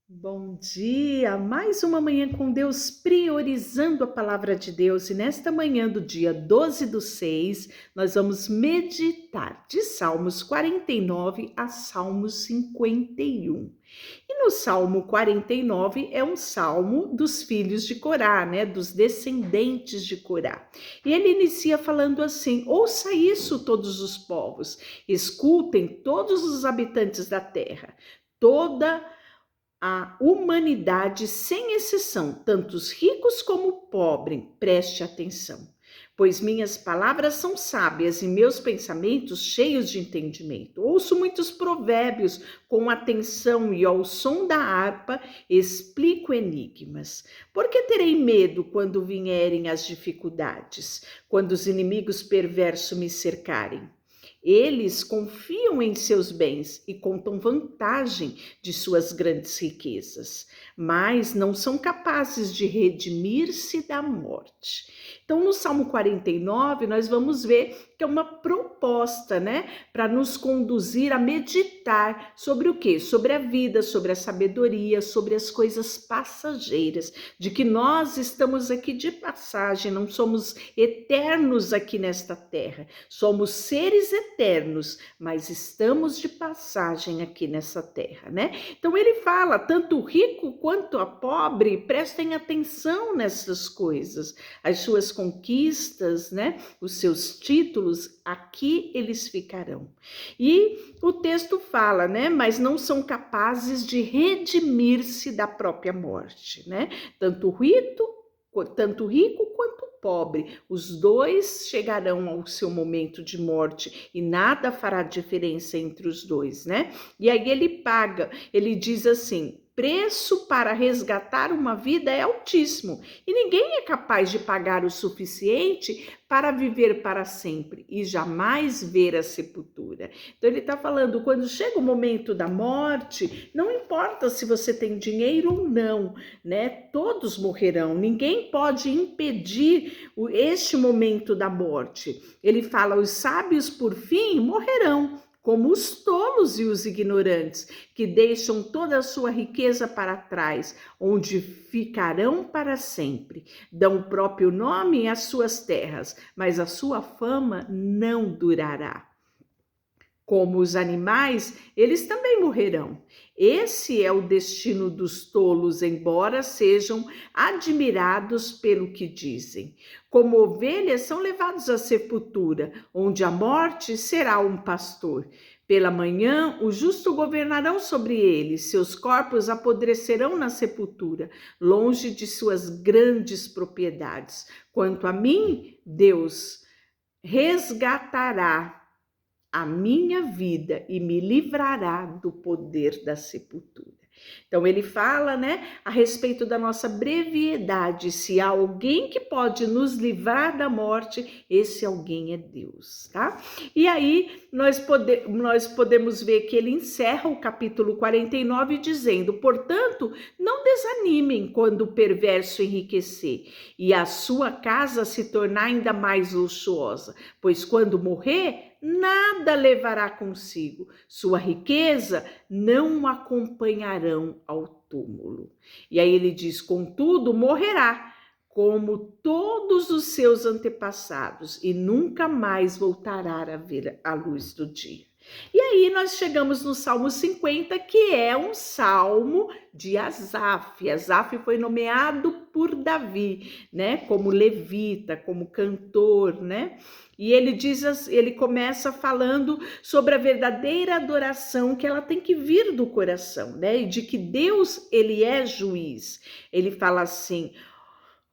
Bom dia! Mais uma manhã com Deus, priorizando a palavra de Deus. E nesta manhã do dia 12/6, nós vamos meditar de Salmos 49 a Salmos 51. E no Salmo 49 é um salmo dos filhos de Corá, né? Dos descendentes de Corá. E ele inicia falando assim: ouça isso, todos os povos, escutem todos os habitantes da terra. Toda a humanidade, sem exceção, tanto os ricos como o pobre, preste atenção, pois minhas palavras são sábias e meus pensamentos cheios de entendimento. Ouço muitos provérbios com atenção e ao som da harpa explico enigmas. Por que terei medo quando vierem as dificuldades, quando os inimigos perversos me cercarem? Eles confiam em seus bens e contam vantagem de suas grandes riquezas, mas não são capazes de redimir-se da morte. Então, no Salmo 49, nós vamos ver que é uma proposta, né, para nos conduzir a meditar sobre o quê? Sobre a vida, sobre a sabedoria, sobre as coisas passageiras, de que nós estamos aqui de passagem, não somos eternos aqui nesta terra. Somos seres eternos, mas estamos de passagem aqui nessa terra, né? Então ele fala, tanto o rico quanto a pobre, prestem atenção nessas coisas, as suas conquistas, né? Os seus títulos, aqui eles ficarão. E o texto fala, né? Mas não são capazes de redimir-se da própria morte, né? Tanto rico quanto pobre, os dois chegarão ao seu momento de morte e nada fará diferença entre os dois, né? E aí ele diz assim: preço para resgatar uma vida é altíssimo e ninguém é capaz de pagar o suficiente para viver para sempre e jamais ver a sepultura. Então ele está falando, quando chega o momento da morte, não importa se você tem dinheiro ou não, né? Todos morrerão, ninguém pode impedir este momento da morte. Ele fala, os sábios por fim morrerão, como os tolos e os ignorantes, que deixam toda a sua riqueza para trás, onde ficarão para sempre. Dão o próprio nome às suas terras, mas a sua fama não durará. Como os animais, eles também morrerão. Esse é o destino dos tolos, embora sejam admirados pelo que dizem. Como ovelhas, são levados à sepultura, onde a morte será um pastor. Pela manhã, o justo governarão sobre eles, seus corpos apodrecerão na sepultura, longe de suas grandes propriedades. Quanto a mim, Deus resgatará a minha vida e me livrará do poder da sepultura. Então ele fala, né, a respeito da nossa brevidade. Se há alguém que pode nos livrar da morte, esse alguém é Deus, tá? E aí nós podemos ver que ele encerra o capítulo 49 dizendo: portanto, não desanimem quando o perverso enriquecer e a sua casa se tornar ainda mais luxuosa, pois quando morrer, nada levará consigo, sua riqueza não o acompanharão ao túmulo. E aí ele diz, contudo, morrerá, como todos os seus antepassados, e nunca mais voltará a ver a luz do dia. E aí nós chegamos no Salmo 50, que é um salmo de Asaf. Asaf foi nomeado por Davi, né, como levita, como cantor, né? E ele começa falando sobre a verdadeira adoração, que ela tem que vir do coração, né? E de que Deus, ele é juiz. Ele fala assim: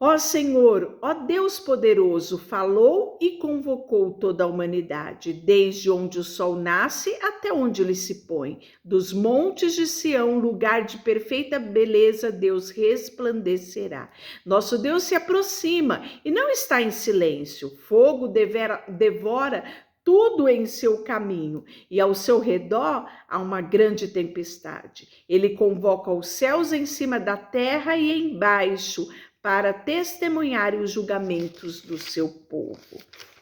ó Senhor, ó Deus poderoso, falou e convocou toda a humanidade, desde onde o sol nasce até onde ele se põe. Dos montes de Sião, lugar de perfeita beleza, Deus resplandecerá. Nosso Deus se aproxima e não está em silêncio. Fogo devora tudo em seu caminho, e ao seu redor há uma grande tempestade. Ele convoca os céus em cima da terra e embaixo, para testemunhar os julgamentos do seu povo.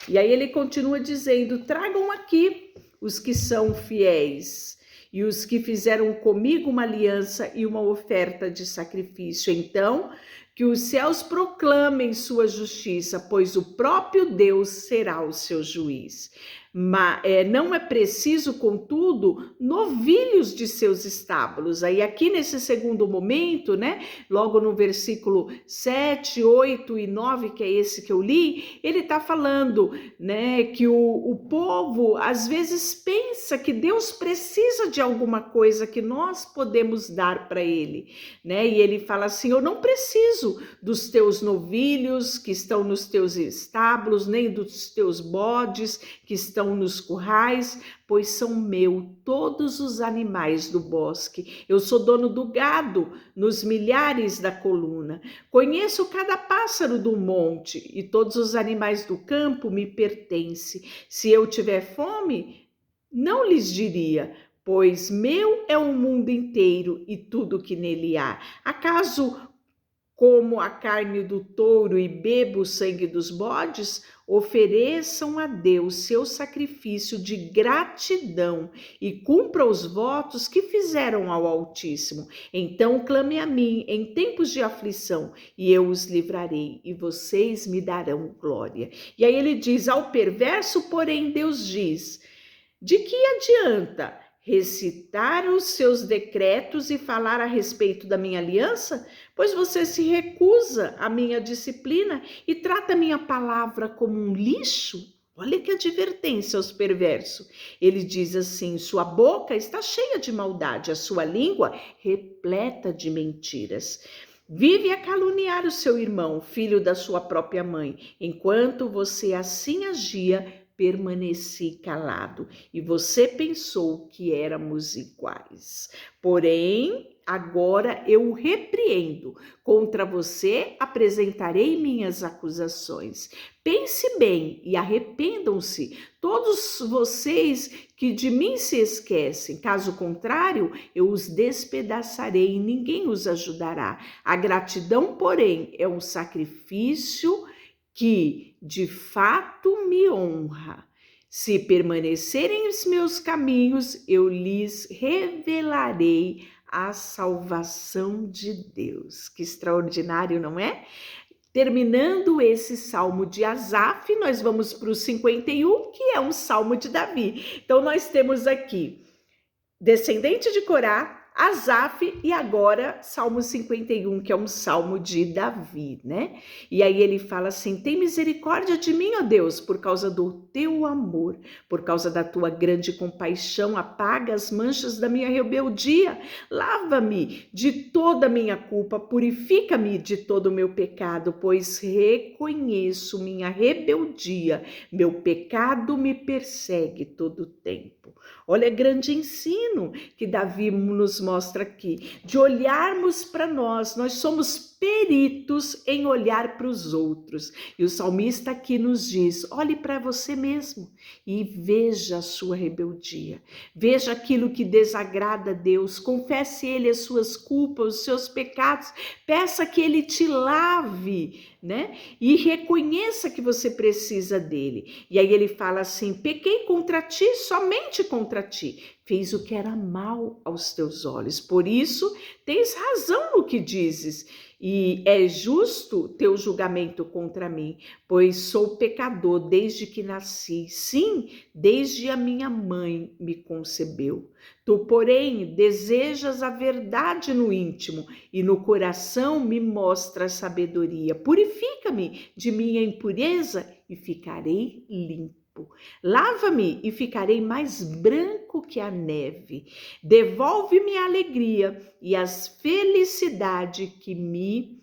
E aí ele continua dizendo: tragam aqui os que são fiéis e os que fizeram comigo uma aliança e uma oferta de sacrifício. Então, que os céus proclamem sua justiça, pois o próprio Deus será o seu juiz. Não é preciso, contudo, novilhos de seus estábulos. Aí aqui nesse segundo momento, né, logo no versículo 7, 8 e 9, que é esse que eu li, ele está falando, né, que o povo às vezes pensa que Deus precisa de alguma coisa que nós podemos dar para ele, né? E ele fala assim: eu não preciso dos teus novilhos que estão nos teus estábulos, nem dos teus bodes que estão nos currais, pois são meu todos os animais do bosque. Eu sou dono do gado nos milhares da coluna. Conheço cada pássaro do monte e todos os animais do campo me pertencem. Se eu tiver fome, não lhes diria, pois meu é o mundo inteiro e tudo que nele há. Acaso como a carne do touro e bebo o sangue dos bodes? Ofereçam a Deus seu sacrifício de gratidão e cumpra os votos que fizeram ao Altíssimo. Então clame a mim em tempos de aflição e eu os livrarei e vocês me darão glória. E aí ele diz: ao perverso, porém, Deus diz: de que adianta recitar os seus decretos e falar a respeito da minha aliança? Pois você se recusa à minha disciplina e trata a minha palavra como um lixo. Olha que advertência aos perversos. Ele diz assim: sua boca está cheia de maldade, a sua língua repleta de mentiras. Vive a caluniar o seu irmão, filho da sua própria mãe. Enquanto você assim agia, permaneci calado, e você pensou que éramos iguais. Porém, agora eu o repreendo. Contra você apresentarei minhas acusações. Pense bem e arrependam-se, todos vocês que de mim se esquecem. Caso contrário, eu os despedaçarei e ninguém os ajudará. A gratidão, porém, é um sacrifício que de fato me honra. Se permanecerem os meus caminhos, eu lhes revelarei a salvação de Deus. Que extraordinário, não é? Terminando esse salmo de Asaf, nós vamos para o 51, que é um salmo de Davi. Então nós temos aqui descendente de Corá, Asaf e agora Salmo 51, que é um salmo de Davi, né? E aí ele fala assim: tem misericórdia de mim, ó Deus, por causa do teu amor, por causa da tua grande compaixão, apaga as manchas da minha rebeldia, lava-me de toda a minha culpa, purifica-me de todo o meu pecado, pois reconheço minha rebeldia, meu pecado me persegue todo o tempo. Olha, grande ensino que Davi nos mostra aqui, de olharmos para nós somos peritos em olhar para os outros. E o salmista aqui nos diz: olhe para você mesmo e veja a sua rebeldia, veja aquilo que desagrada a Deus, confesse a Ele as suas culpas, os seus pecados, peça que Ele te lave, né? E reconheça que você precisa dele. E aí ele fala assim: pequei contra ti, somente contra ti, fiz o que era mal aos teus olhos, por isso tens razão no que dizes, e é justo teu julgamento contra mim, pois sou pecador desde que nasci, sim, desde a minha mãe me concebeu. Tu, porém, desejas a verdade no íntimo e no coração me mostras sabedoria. Purifica-me de minha impureza e ficarei limpo. Lava-me e ficarei mais branco que a neve. Devolve-me a alegria e as felicidades que me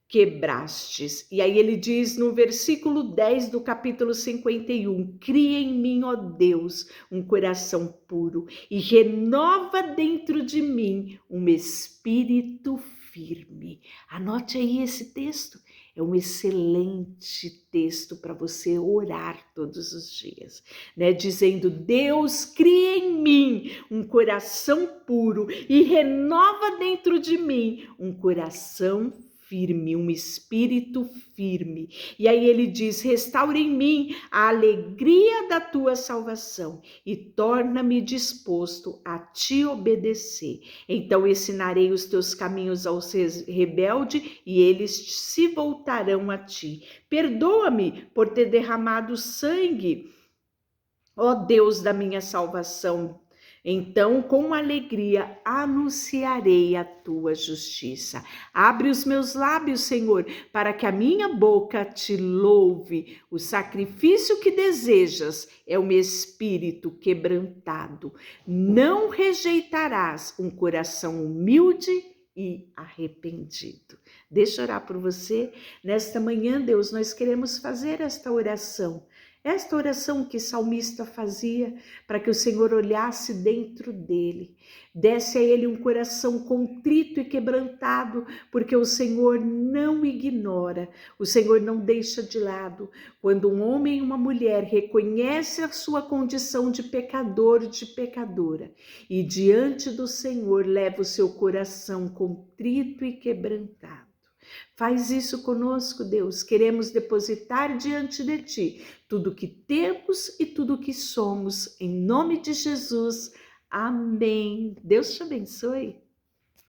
quebrastes. E aí ele diz no versículo 10 do capítulo 51, cria em mim, ó Deus, um coração puro e renova dentro de mim um espírito firme. Anote aí esse texto. É um excelente texto para você orar todos os dias, né? Dizendo: Deus, cria em mim um coração puro e renova dentro de mim um coração firme, um espírito firme. E aí ele diz: restaura em mim a alegria da tua salvação e torna-me disposto a te obedecer. Então ensinarei os teus caminhos aos rebeldes e eles se voltarão a ti. Perdoa-me por ter derramado sangue, ó Deus da minha salvação. Então, com alegria, anunciarei a tua justiça. Abre os meus lábios, Senhor, para que a minha boca te louve. O sacrifício que desejas é um espírito quebrantado. Não rejeitarás um coração humilde e arrependido. Deixa eu orar por você. Nesta manhã, Deus, nós queremos fazer esta oração que o salmista fazia, para que o Senhor olhasse dentro dele, desse a ele um coração contrito e quebrantado, porque o Senhor não ignora, o Senhor não deixa de lado. Quando um homem e uma mulher reconhecem a sua condição de pecador, de pecadora, e diante do Senhor leva o seu coração contrito e quebrantado. Faz isso conosco, Deus. Queremos depositar diante de Ti tudo que temos e tudo que somos. Em nome de Jesus. Amém. Deus te abençoe.